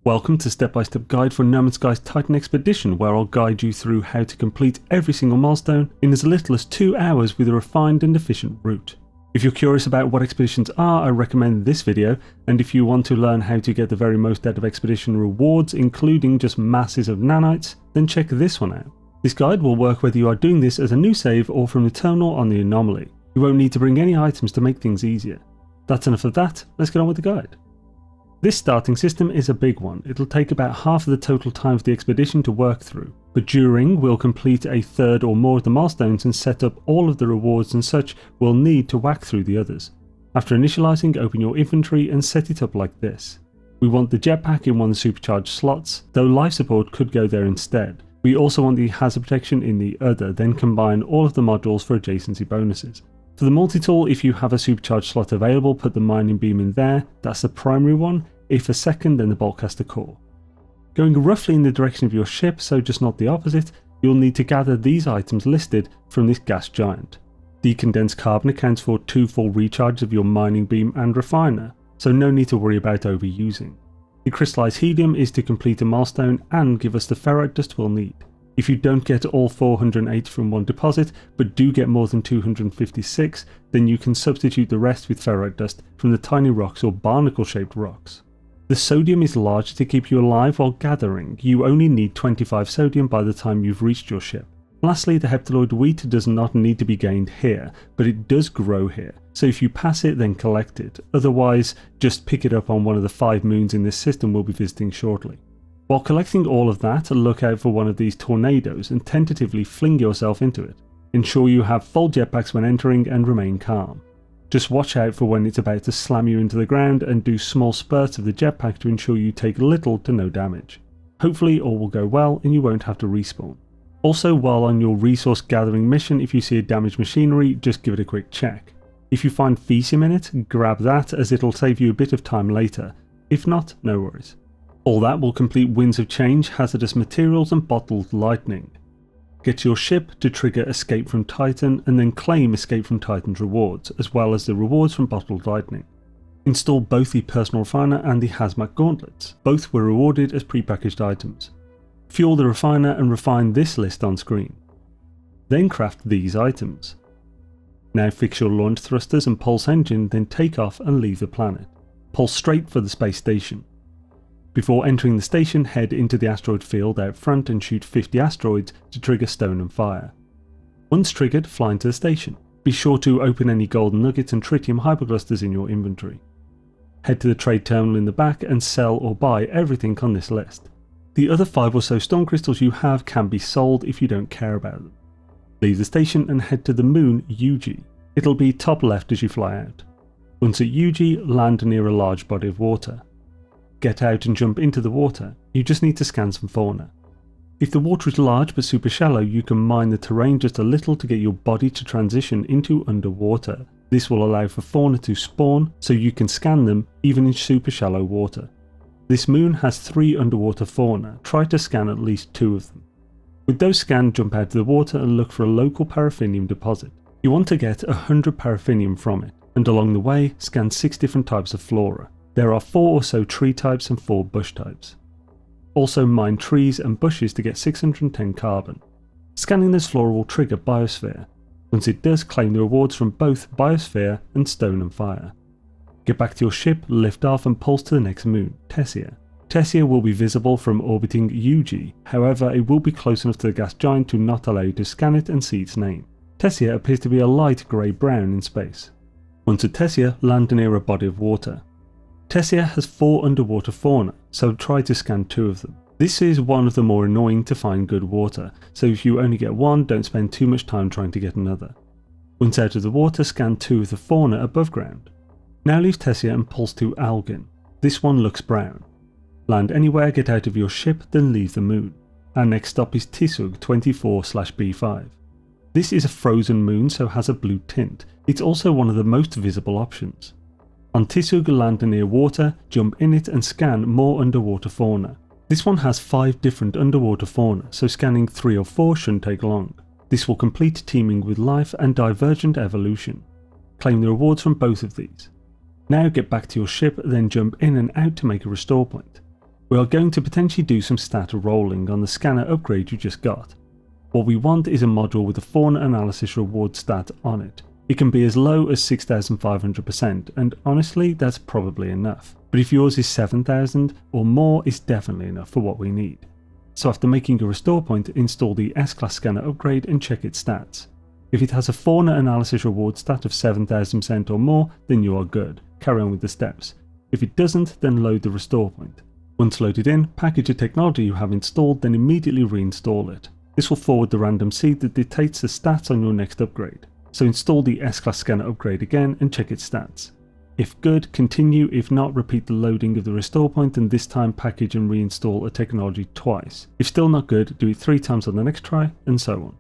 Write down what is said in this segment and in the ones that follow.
Welcome to step-by-step guide for No Man's Sky's Titan Expedition, where I'll guide you through how to complete every single milestone in as little as 2 hours with a refined and efficient route. If you're curious about what expeditions are, I recommend this video, and if you want to learn how to get the very most out of expedition rewards, including just masses of nanites, then check this one out. This guide will work whether you are doing this as a new save or from the terminal on the anomaly. You won't need to bring any items to make things easier. That's enough of that, let's get on with the guide. This starting system is a big one. It'll take about half of the total time for the expedition to work through, but during we'll complete a third or more of the milestones and set up all of the rewards and such we'll need to whack through the others. After initializing, open your inventory and set it up like this. We want the jetpack in one of the supercharged slots, though life support could go there instead. We also want the hazard protection in the other, then combine all of the modules for adjacency bonuses. For the multi-tool, if you have a supercharged slot available, put the mining beam in there, that's the primary one. If a second, then the boltcaster core. Going roughly in the direction of your ship, so just not the opposite, you'll need to gather these items listed from this gas giant. Decondensed carbon accounts for 2 full recharges of your mining beam and refiner, so no need to worry about overusing. The crystallized helium is to complete a milestone and give us the ferrite dust we'll need. If you don't get all 480 from one deposit, but do get more than 256, then you can substitute the rest with ferrite dust from the tiny rocks or barnacle-shaped rocks. The sodium is large to keep you alive while gathering. You only need 25 sodium by the time you've reached your ship. Lastly, the heptaloid wheat does not need to be gained here, but it does grow here, so if you pass it then collect it, otherwise just pick it up on one of the 5 moons in this system we'll be visiting shortly. While collecting all of that, look out for one of these tornadoes and tentatively fling yourself into it. Ensure you have full jetpacks when entering and remain calm. Just watch out for when it's about to slam you into the ground and do small spurts of the jetpack to ensure you take little to no damage. Hopefully all will go well and you won't have to respawn. Also, while on your resource gathering mission, if you see a damaged machinery, just give it a quick check. If you find Fecium in it, grab that as it'll save you a bit of time later. If not, no worries. All that will complete Winds of Change, Hazardous Materials and Bottled Lightning. Get your ship to trigger Escape from Titan and then claim Escape from Titan's rewards, as well as the rewards from Bottled Lightning. Install both the Personal Refiner and the Hazmat Gauntlets. Both were rewarded as prepackaged items. Fuel the refiner and refine this list on screen. Then craft these items. Now fix your launch thrusters and pulse engine, then take off and leave the planet. Pull straight for the space station. Before entering the station, head into the asteroid field out front and shoot 50 asteroids to trigger Stone and Fire. Once triggered, fly into the station. Be sure to open any golden nuggets and tritium hyperclusters in your inventory. Head to the trade terminal in the back and sell or buy everything on this list. The other 5 or so storm crystals you have can be sold if you don't care about them. Leave the station and head to the moon UG. It'll be top left as you fly out. Once at UG, land near a large body of water. Get out and jump into the water. You just need to scan some fauna. If the water is large but super shallow, you can mine the terrain just a little to get your body to transition into underwater. This will allow for fauna to spawn so you can scan them even in super shallow water. This moon has 3 underwater fauna. Try to scan at least 2 of them. With those scanned, jump out of the water and look for a local paraffinium deposit. You want to get 100 paraffinium from it, and along the way scan 6 different types of flora. There are 4 or so tree types and 4 bush types. Also mine trees and bushes to get 610 carbon. Scanning this flora will trigger Biosphere. Once it does, claim the rewards from both Biosphere and Stone and Fire. Get back to your ship, lift off and pulse to the next moon, Tessia. Tessia will be visible from orbiting UG, however it will be close enough to the gas giant to not allow you to scan it and see its name. Tessia appears to be a light grey-brown in space. Once at Tessia, land near a body of water. Tessia has 4 underwater fauna, so try to scan 2 of them. This is one of the more annoying to find good water, so if you only get one, don't spend too much time trying to get another. Once out of the water, scan 2 of the fauna above ground. Now leave Tessia and pulse to Algin. This one looks brown. Land anywhere, get out of your ship, then leave the moon. Our next stop is Tisug 24/B5. This is a frozen moon, so has a blue tint. It's also one of the most visible options. On Tisug, land near water, jump in it and scan more underwater fauna. This one has 5 different underwater fauna, so scanning 3 or 4 shouldn't take long. This will complete Teeming with Life and Divergent Evolution. Claim the rewards from both of these. Now get back to your ship, then jump in and out to make a restore point. We are going to potentially do some stat rolling on the scanner upgrade you just got. What we want is a module with a fauna analysis reward stat on it. It can be as low as 6500%, and honestly that's probably enough. But if yours is 7000 or more, it's definitely enough for what we need. So after making a restore point, install the S-Class scanner upgrade and check its stats. If it has a fauna analysis reward stat of 7000% or more, then you are good. Carry on with the steps. If it doesn't, then load the restore point. Once loaded in, package the technology you have installed, then immediately reinstall it. This will forward the random seed that dictates the stats on your next upgrade. So install the S-Class scanner upgrade again and check its stats. If good, continue. If not, repeat the loading of the restore point and this time package and reinstall a technology twice. If still not good, do it 3 times on the next try, and so on.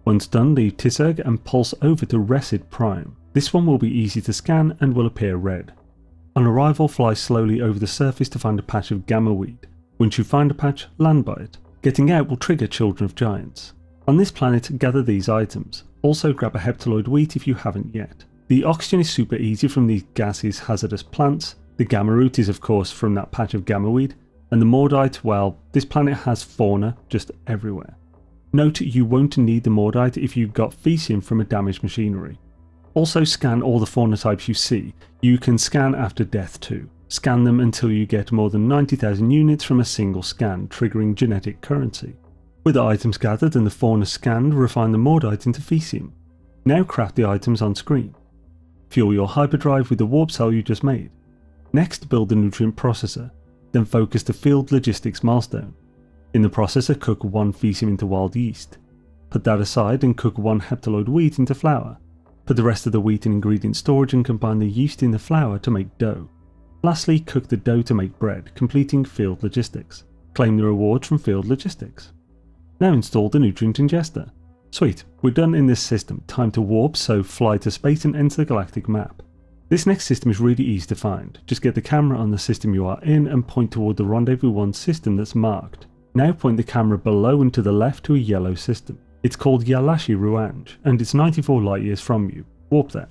Once done, leave Tisserg and pulse over to Resid Prime. This one will be easy to scan and will appear red. On arrival, fly slowly over the surface to find a patch of gamma weed. Once you find a patch, land by it. Getting out will trigger Children of Giants. On this planet, gather these items. Also grab a heptaloid wheat if you haven't yet. The oxygen is super easy from these gaseous hazardous plants. The gamma root is of course from that patch of gamma weed. And the mordite, well, this planet has fauna just everywhere. Note you won't need the mordite if you've got Fecium from a damaged machinery. Also scan all the fauna types you see. You can scan after death too. Scan them until you get more than 90,000 units from a single scan, triggering genetic currency. With the items gathered and the fauna scanned, refine the mordite into Fecium. Now craft the items on screen. Fuel your hyperdrive with the warp cell you just made. Next, build the nutrient processor. Then focus the field logistics milestone. In the processor, cook 1 Fecium into wild yeast. Put that aside and cook 1 heptaloid wheat into flour. Put the rest of the wheat in ingredient storage and combine the yeast in the flour to make dough. Lastly, cook the dough to make bread, completing field logistics. Claim the rewards from field logistics. Now install the nutrient ingester. Sweet, we're done in this system. Time to warp, so fly to space and enter the galactic map. This next system is really easy to find. Just get the camera on the system you are in and point toward the Rendezvous-1 system that's marked. Now point the camera below and to the left to a yellow system. It's called Yalashi-Ruanj and it's 94 light years from you. Warp there.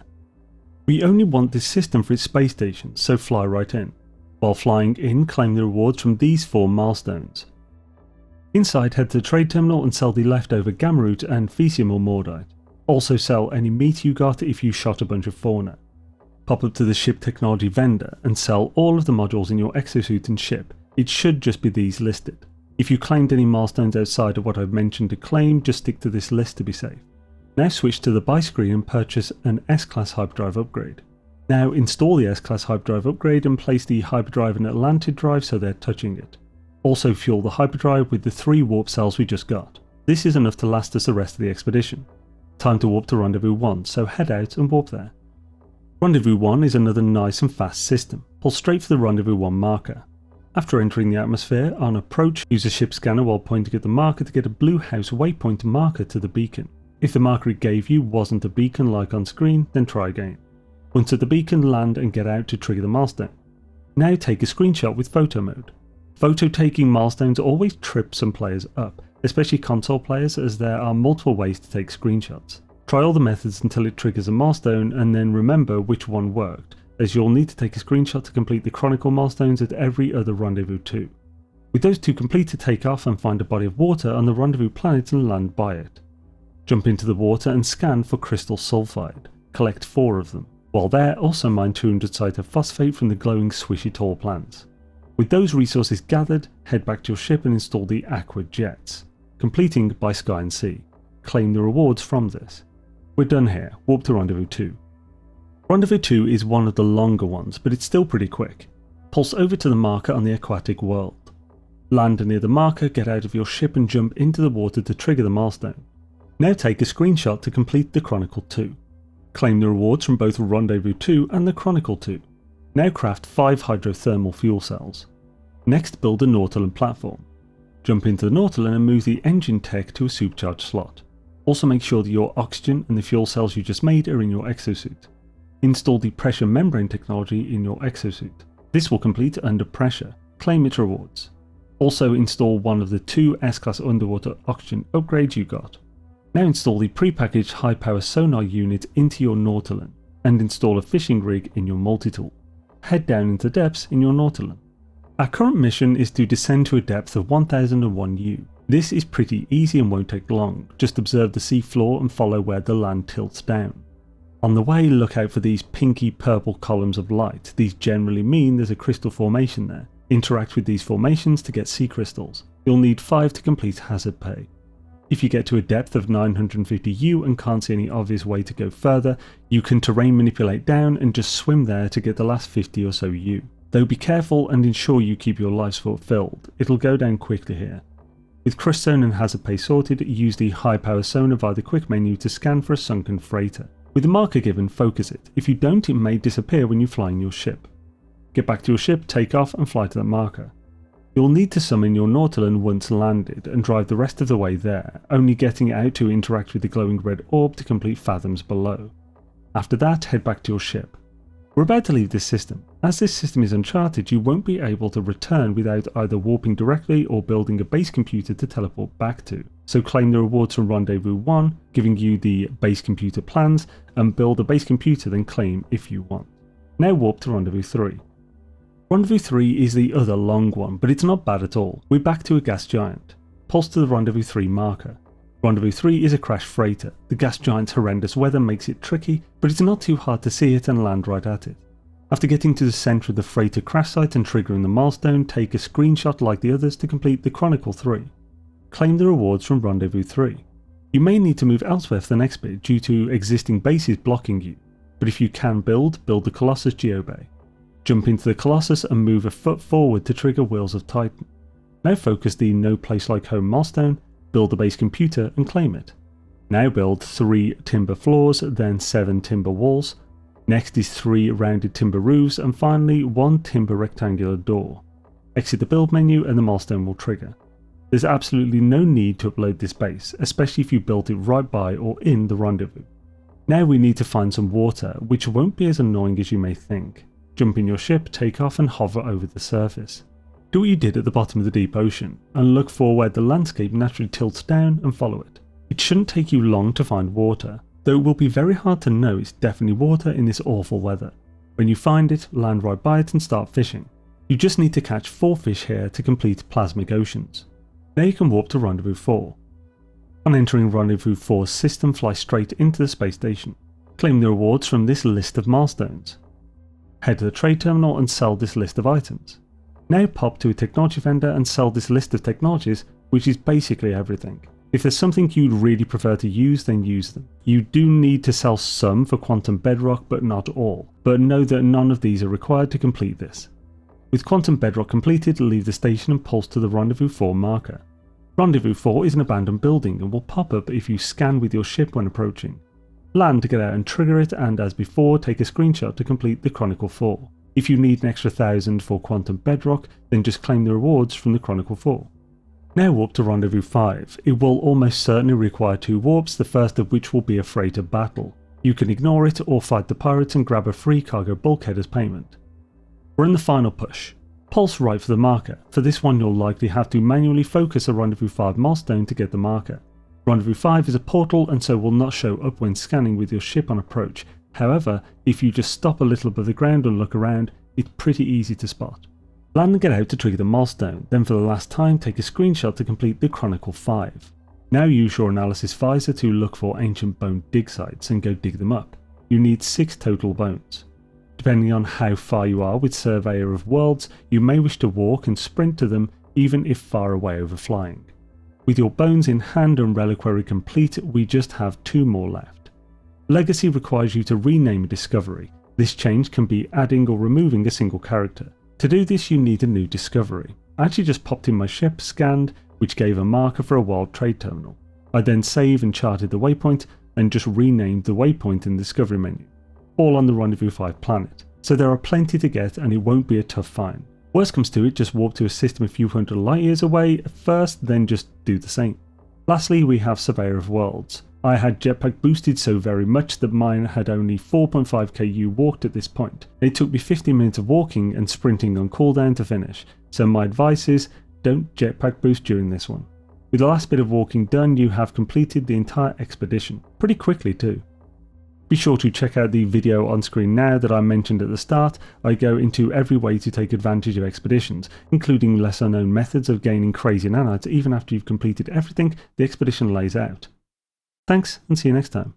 We only want this system for its space station, so fly right in. While flying in, claim the rewards from these 4 milestones. Inside, head to the trade terminal and sell the leftover gamma root and Fecium or mordite. Also sell any meat you got if you shot a bunch of fauna. Pop up to the ship technology vendor and sell all of the modules in your exosuit and ship. It should just be these listed. If you claimed any milestones outside of what I've mentioned to claim, just stick to this list to be safe. Now switch to the buy screen and purchase an S-Class hyperdrive upgrade. Now install the S-Class hyperdrive upgrade and place the hyperdrive and Atlantid drive so they're touching it. Also fuel the hyperdrive with the 3 warp cells we just got. This is enough to last us the rest of the expedition. Time to warp to Rendezvous-1, so head out and warp there. Rendezvous-1 is another nice and fast system. Pull straight for the Rendezvous-1 marker. After entering the atmosphere, on approach, use a ship scanner while pointing at the marker to get a blue house waypoint marker to the beacon. If the marker it gave you wasn't a beacon like on screen, then try again. Once at the beacon, land and get out to trigger the milestone. Now take a screenshot with photo mode. Photo taking milestones always trip some players up, especially console players, as there are multiple ways to take screenshots. Try all the methods until it triggers a milestone and then remember which one worked, as you'll need to take a screenshot to complete the Chronicle milestones at every other Rendezvous 2. With those 2 completed, take off and find a body of water on the Rendezvous planet and land by it. Jump into the water and scan for crystal sulfide. Collect 4 of them. While there, also mine 200 sites of phosphate from the glowing swishy tall plants. With those resources gathered, head back to your ship and install the Aqua Jets, completing by Sky and Sea. Claim the rewards from this. We're done here, warp to Rendezvous 2. Rendezvous 2 is one of the longer ones, but it's still pretty quick. Pulse over to the marker on the aquatic world. Land near the marker, get out of your ship and jump into the water to trigger the milestone. Now take a screenshot to complete the Chronicle 2. Claim the rewards from both Rendezvous 2 and the Chronicle 2. Now craft 5 hydrothermal fuel cells. Next build a Nautilin platform. Jump into the Nautilin and move the engine tech to a supercharged slot. Also make sure that your oxygen and the fuel cells you just made are in your exosuit. Install the pressure membrane technology in your exosuit. This will complete under pressure. Claim its rewards. Also install one of the 2 S-Class underwater oxygen upgrades you got. Now install the prepackaged high power sonar unit into your Nautilin and install a fishing rig in your multi-tool. Head down into depths in your Nautilin. Our current mission is to descend to a depth of 1001 U. This is pretty easy and won't take long, just observe the sea floor and follow where the land tilts down. On the way, look out for these pinky purple columns of light. These generally mean there's a crystal formation there. Interact with these formations to get sea crystals. You'll need 5 to complete hazard pay. If you get to a depth of 950 U and can't see any obvious way to go further, you can terrain manipulate down and just swim there to get the last 50 or so U. Though be careful and ensure you keep your life support filled, it'll go down quickly here. With crush zone and hazard pay sorted, use the high power sonar via the quick menu to scan for a sunken freighter. With the marker given, focus it. If you don't, it may disappear when you fly in your ship. Get back to your ship, take off and fly to that marker. You'll need to summon your Nautilus once landed and drive the rest of the way there, only getting it out to interact with the glowing red orb to complete fathoms below. After that, head back to your ship. We're about to leave this system. As this system is uncharted, you won't be able to return without either warping directly or building a base computer to teleport back to. So claim the rewards from Rendezvous 1, giving you the base computer plans, and build a base computer then claim if you want. Now warp to Rendezvous 3. Rendezvous 3 is the other long one, but it's not bad at all. We're back to a gas giant. Pulse to the Rendezvous 3 marker. Rendezvous 3 is a crash freighter. The gas giant's horrendous weather makes it tricky, but it's not too hard to see it and land right at it. After getting to the centre of the freighter crash site and triggering the milestone, take a screenshot like the others to complete the Chronicle 3. Claim the rewards from Rendezvous 3. You may need to move elsewhere for the next bit due to existing bases blocking you, but if you can build the Colossus Geobay. Jump into the Colossus and move a foot forward to trigger Wheels of Titan. Now focus the No Place Like Home milestone, build the base computer and claim it. Now build 3 timber floors, then 7 timber walls. Next is 3 rounded timber roofs and finally 1 timber rectangular door. Exit the build menu and the milestone will trigger. There's absolutely no need to upload this base, especially if you built it right by or in the rendezvous. Now we need to find some water, which won't be as annoying as you may think. Jump in your ship, take off and hover over the surface. Do what you did at the bottom of the deep ocean, and look for where the landscape naturally tilts down and follow it. It shouldn't take you long to find water, though it will be very hard to know it's definitely water in this awful weather. When you find it, land right by it and start fishing. You just need to catch 4 fish here to complete Plasmic Oceans. Now you can warp to Rendezvous 4. On entering Rendezvous 4's system, fly straight into the space station. Claim the rewards from this list of milestones. Head to the trade terminal and sell this list of items. Now pop to a technology vendor and sell this list of technologies, which is basically everything. If there's something you'd really prefer to use, then use them. You do need to sell some for quantum bedrock, but not all. But know that none of these are required to complete this. With quantum bedrock completed, leave the station and pulse to the Rendezvous 4 marker. Rendezvous 4 is an abandoned building and will pop up if you scan with your ship when approaching. Land to get out and trigger it, and as before, take a screenshot to complete the Chronicle 4. If you need an extra 1000 for quantum bedrock, then just claim the rewards from the Chronicle 4. Now warp to Rendezvous 5. It will almost certainly require 2 warps, the first of which will be a freighter battle. You can ignore it or fight the pirates and grab a free cargo bulkhead as payment. We're in the final push. Pulse right for the marker. For this one you'll likely have to manually focus a Rendezvous 5 milestone to get the marker. Rendezvous 5 is a portal and so will not show up when scanning with your ship on approach. However, if you just stop a little above the ground and look around, it's pretty easy to spot. Land and get out to trigger the milestone, then for the last time take a screenshot to complete the Chronicle 5. Now use your analysis visor to look for ancient bone dig sites and go dig them up. You need 6 total bones. Depending on how far you are with Surveyor of Worlds, you may wish to walk and sprint to them even if far away over flying. With your bones in hand and reliquary complete, we just have 2 more left. Legacy requires you to rename a discovery. This change can be adding or removing a single character. To do this you need a new discovery. I actually just popped in my ship, scanned, which gave a marker for a world trade terminal. I then saved and charted the waypoint and just renamed the waypoint in the discovery menu. All on the Rendezvous 5 planet, so there are plenty to get and it won't be a tough find. Worst comes to it, just warp to a system a few hundred light years away first, then just do the same. Lastly, we have Surveyor of Worlds. I had jetpack boosted so very much that mine had only 4.5k U walked at this point. It took me 15 minutes of walking and sprinting on cooldown to finish, so my advice is don't jetpack boost during this one. With the last bit of walking done, you have completed the entire expedition, pretty quickly too. Be sure to check out the video on screen now that I mentioned at the start. I go into every way to take advantage of expeditions, including lesser known methods of gaining crazy nanites even after you've completed everything the expedition lays out. Thanks, and see you next time.